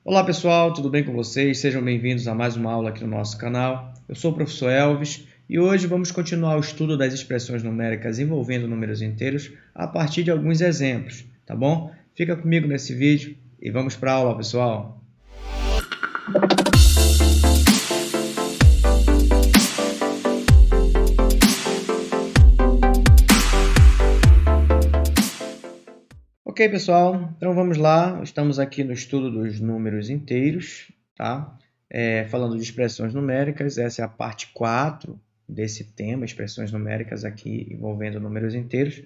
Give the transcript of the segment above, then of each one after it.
Olá pessoal, tudo bem com vocês? Sejam bem-vindos a mais uma aula aqui no nosso canal. Eu sou o professor Elvis e hoje vamos continuar o estudo das expressões numéricas envolvendo números inteiros a partir de alguns exemplos, tá bom? Fica comigo nesse vídeo e vamos para a aula, pessoal! Ok, pessoal, então vamos lá. Estamos aqui no estudo dos números inteiros, tá? Falando de expressões numéricas, essa é a parte 4 desse tema, expressões numéricas aqui envolvendo números inteiros.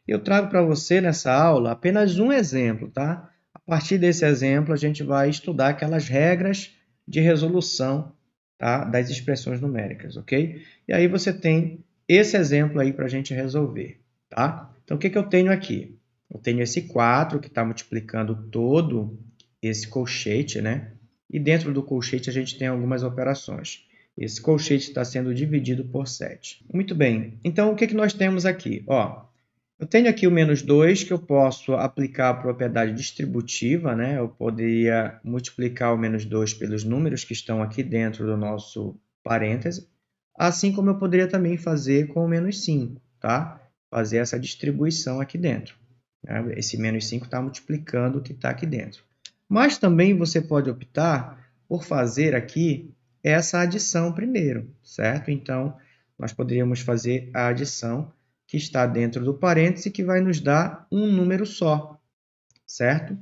Eu trago para você nessa aula apenas um exemplo, tá? A partir desse exemplo, a gente vai estudar aquelas regras de resolução, tá? Das expressões numéricas, ok? E aí você tem esse exemplo aí para a gente resolver, tá? Então, o que eu tenho aqui? Eu tenho esse 4 que está multiplicando todo esse colchete, né? E dentro do colchete a gente tem algumas operações. Esse colchete está sendo dividido por 7. Muito bem. Então, o que nós temos aqui? Eu tenho aqui o menos 2, que eu posso aplicar a propriedade distributiva, né? Eu poderia multiplicar o menos 2 pelos números que estão aqui dentro do nosso parêntese, assim como eu poderia também fazer com o menos 5, tá? Fazer essa distribuição aqui dentro. Esse menos 5 está multiplicando o que está aqui dentro. Mas também você pode optar por fazer aqui essa adição primeiro, certo? Então, nós poderíamos fazer a adição que está dentro do parêntese, que vai nos dar um número só, certo?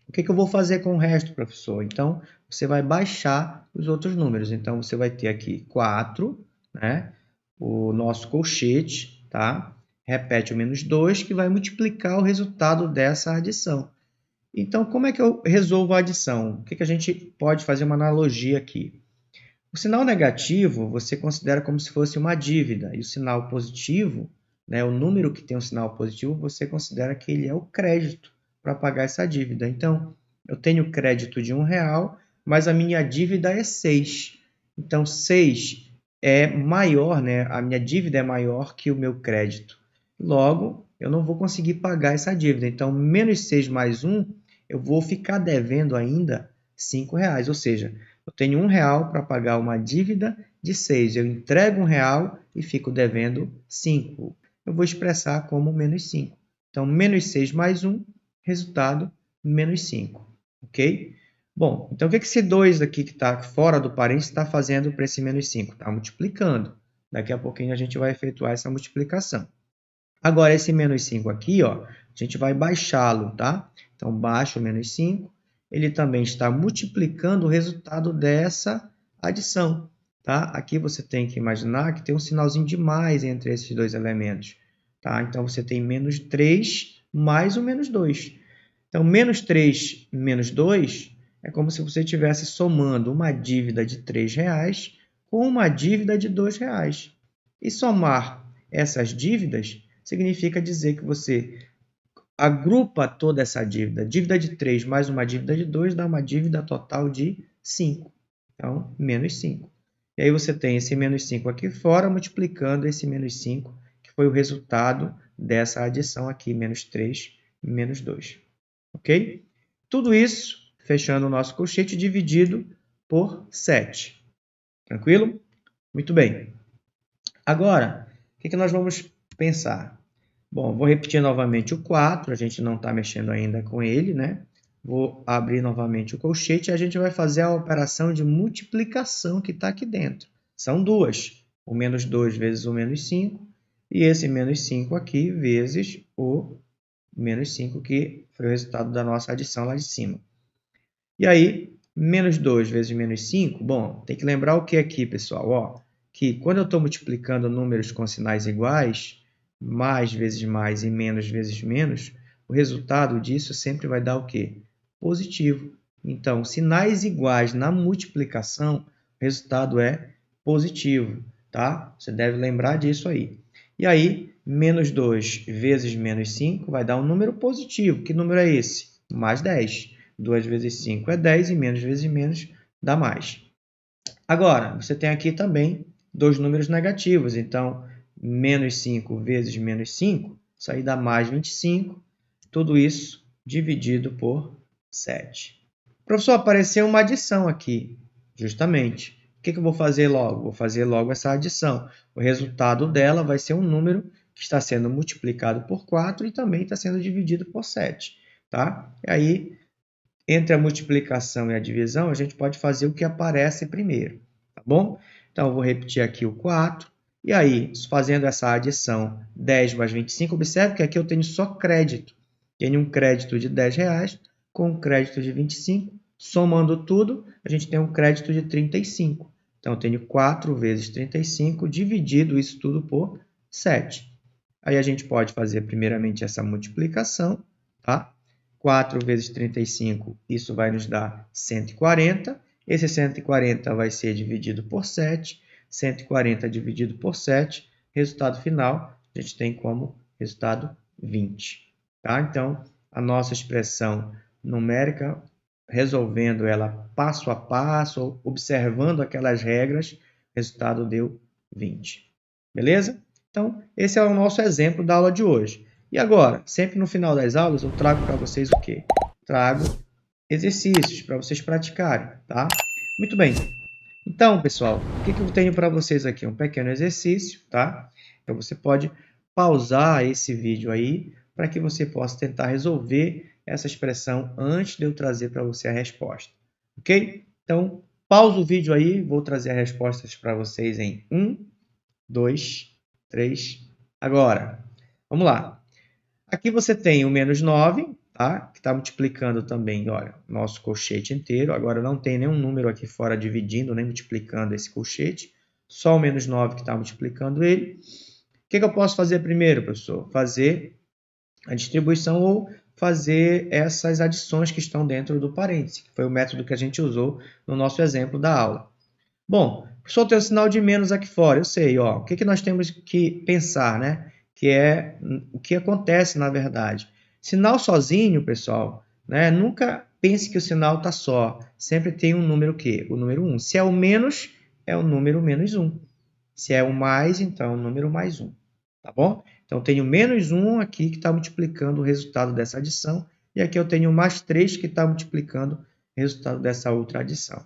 O que eu vou fazer com o resto, professor? Então, você vai baixar os outros números. Então, você vai ter aqui 4, né? O nosso colchete, tá? Repete o menos 2, que vai multiplicar o resultado dessa adição. Então, como é que eu resolvo a adição? O que a gente pode fazer uma analogia aqui? O sinal negativo você considera como se fosse uma dívida, e o sinal positivo, né, o número que tem um sinal positivo, você considera que ele é o crédito para pagar essa dívida. Então, eu tenho crédito de R$1, mas a minha dívida é 6. Então, 6 é maior, né? A minha dívida é maior que o meu crédito. Logo, eu não vou conseguir pagar essa dívida. Então, menos 6 mais 1, eu vou ficar devendo ainda R$5. Ou seja, eu tenho R$1 para pagar uma dívida de 6. Eu entrego R$1 e fico devendo 5. Eu vou expressar como menos 5. Então, menos 6 mais 1, resultado, menos 5. Ok? Bom, então o que esse 2 aqui que está fora do parênteses está fazendo para esse menos 5? Está multiplicando. Daqui a pouquinho a gente vai efetuar essa multiplicação. Agora, esse menos 5 aqui, a gente vai baixá-lo, tá? Então, baixo o menos 5. Ele também está multiplicando o resultado dessa adição, tá? Aqui você tem que imaginar que tem um sinalzinho de mais entre esses dois elementos, tá? Então, você tem menos 3 mais o menos 2. Então, menos 3 menos 2 é como se você estivesse somando uma dívida de R$3 com uma dívida de R$2. E somar essas dívidas significa dizer que você agrupa toda essa dívida. Dívida de 3 mais uma dívida de 2 dá uma dívida total de 5. Então, menos 5. E aí você tem esse menos 5 aqui fora, multiplicando esse menos 5, que foi o resultado dessa adição aqui, menos 3 menos 2. Ok? Tudo isso, fechando o nosso colchete, dividido por 7. Tranquilo? Muito bem. Agora, o que nós vamos pensar? Bom, vou repetir novamente o 4, a gente não está mexendo ainda com ele, né? Vou abrir novamente o colchete e a gente vai fazer a operação de multiplicação que está aqui dentro. São duas, o menos 2 vezes o menos 5, e esse menos 5 aqui vezes o menos 5, que foi o resultado da nossa adição lá de cima. E aí, menos 2 vezes menos 5, bom, tem que lembrar o que aqui, pessoal? Que quando eu estou multiplicando números com sinais iguais, mais vezes mais e menos vezes menos, o resultado disso sempre vai dar o quê? Positivo. Então, sinais iguais na multiplicação, o resultado é positivo, tá? Você deve lembrar disso aí. E aí, menos 2 vezes menos 5 vai dar um número positivo. Que número é esse? Mais 10. 2 vezes 5 é 10 e menos vezes menos dá mais. Agora, você tem aqui também dois números negativos. Então, menos 5 vezes menos 5, isso aí dá mais 25. Tudo isso dividido por 7. Professor, apareceu uma adição aqui, justamente. O que eu vou fazer logo? Vou fazer logo essa adição. O resultado dela vai ser um número que está sendo multiplicado por 4 e também está sendo dividido por 7. Tá? E aí, entre a multiplicação e a divisão, a gente pode fazer o que aparece primeiro. Tá bom? Então, eu vou repetir aqui o 4. E aí, fazendo essa adição 10 mais 25, observe que aqui eu tenho só crédito. Tenho um crédito de R$10 com um crédito de 25. Somando tudo, a gente tem um crédito de 35. Então, eu tenho 4 vezes 35, dividido isso tudo por 7. Aí a gente pode fazer primeiramente essa multiplicação, tá? 4 vezes 35, isso vai nos dar 140. Esse 140 vai ser dividido por 7. 140 dividido por 7, resultado final, a gente tem como resultado 20. Tá? Então, a nossa expressão numérica, resolvendo ela passo a passo, observando aquelas regras, o resultado deu 20. Beleza? Então, esse é o nosso exemplo da aula de hoje. E agora, sempre no final das aulas, eu trago para vocês o quê? Trago exercícios para vocês praticarem, tá? Muito bem. Então, pessoal, o que eu tenho para vocês aqui? Um pequeno exercício, tá? Então, você pode pausar esse vídeo aí para que você possa tentar resolver essa expressão antes de eu trazer para você a resposta, ok? Então, pausa o vídeo aí, vou trazer as respostas para vocês em 1, 2, 3, agora. Vamos lá. Aqui você tem o menos 9, tá? Que está multiplicando também, olha, nosso colchete inteiro. Agora não tem nenhum número aqui fora dividindo, nem multiplicando esse colchete. Só o menos 9 que está multiplicando ele. O que eu posso fazer primeiro, professor? Fazer a distribuição ou fazer essas adições que estão dentro do parêntese, que foi o método que a gente usou no nosso exemplo da aula. Bom, professor, tem o sinal de menos aqui fora, eu sei, ó. O que nós temos que pensar, né? Que é o que acontece, na verdade. Sinal sozinho, pessoal, né? Nunca pense que o sinal está só. Sempre tem um número quê? O número 1. Se é o menos, é o número menos 1. Se é o mais, então é o número mais 1. Tá bom? Então, eu tenho menos 1 aqui que está multiplicando o resultado dessa adição. E aqui eu tenho mais 3 que está multiplicando o resultado dessa outra adição.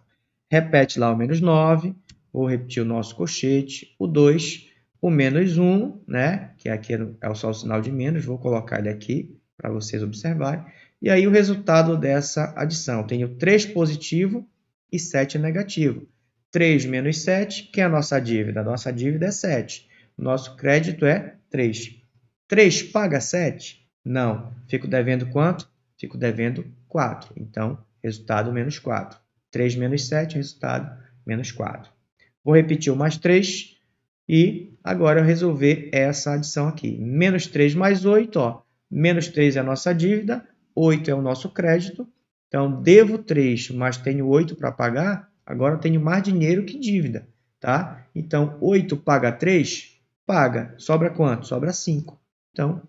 Repete lá o menos 9. Vou repetir o nosso colchete. O 2. O menos 1, né? Que aqui é só o sinal de menos. Vou colocar ele aqui para vocês observarem. E aí o resultado dessa adição. Eu tenho 3 positivo e 7 negativo. 3 menos 7, que é a nossa dívida? A nossa dívida é 7. O nosso crédito é 3. 3 paga 7? Não. Fico devendo quanto? Fico devendo 4. Então, resultado menos 4. 3 menos 7, resultado menos 4. Vou repetir o mais 3 e agora eu resolver essa adição aqui. Menos 3 mais 8, ó. Menos 3 é a nossa dívida, 8 é o nosso crédito. Então, devo 3, mas tenho 8 para pagar, agora eu tenho mais dinheiro que dívida, tá? Então, 8 paga 3? Paga. Sobra quanto? Sobra 5. Então,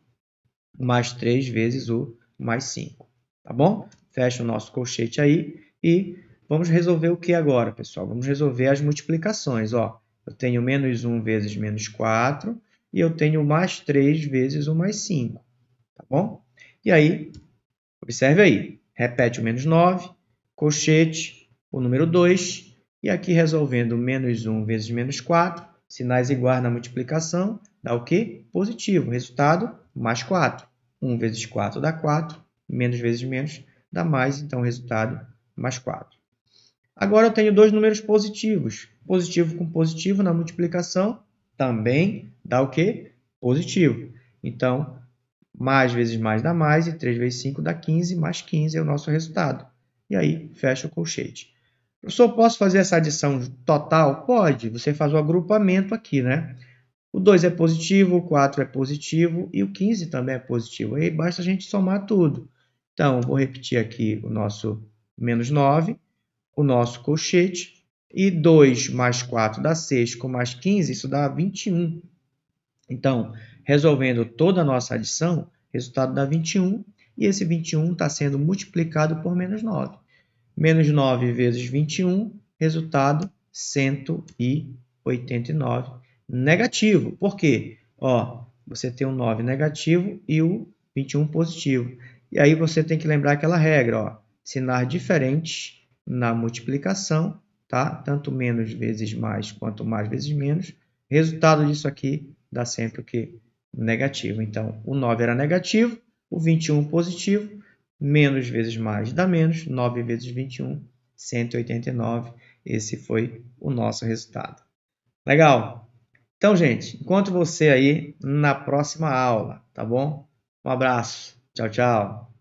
mais 3 vezes o mais 5, tá bom? Fecha o nosso colchete aí e vamos resolver o que agora, pessoal? Vamos resolver as multiplicações, ó. Eu tenho menos 1 vezes menos 4 e eu tenho mais 3 vezes o mais 5, tá bom? E aí, observe aí, repete o menos 9, colchete, o número 2, e aqui resolvendo menos 1 vezes menos 4, sinais iguais na multiplicação, dá o quê? Positivo, resultado mais 4. 1 vezes 4 dá 4, menos vezes menos dá mais, então resultado mais 4. Agora eu tenho dois números positivos. Positivo com positivo na multiplicação também dá o quê? Positivo. Então, mais vezes mais dá mais, e 3 vezes 5 dá 15, mais 15 é o nosso resultado. E aí, fecha o colchete. Professor, posso fazer essa adição total? Pode, você faz o agrupamento aqui, né? O 2 é positivo, o 4 é positivo e o 15 também é positivo. Aí basta a gente somar tudo. Então, vou repetir aqui o nosso menos 9, o nosso colchete, e 2 mais 4 dá 6, com mais 15, isso dá 21. Então, resolvendo toda a nossa adição, o resultado dá 21, e esse 21 está sendo multiplicado por menos 9. Menos 9 vezes 21, resultado 189 negativo. Por quê? Ó, você tem o 9 negativo e o 21 positivo. E aí você tem que lembrar aquela regra, ó. sinais diferentes na multiplicação, tá? Tanto menos vezes mais quanto mais vezes menos. Resultado disso aqui dá sempre o quê? Negativo. Então, o 9 era negativo, o 21 positivo, menos vezes mais dá menos, 9 vezes 21, 189. Esse foi o nosso resultado. Legal? Então, gente, encontro você aí na próxima aula, tá bom? Um abraço. Tchau, tchau.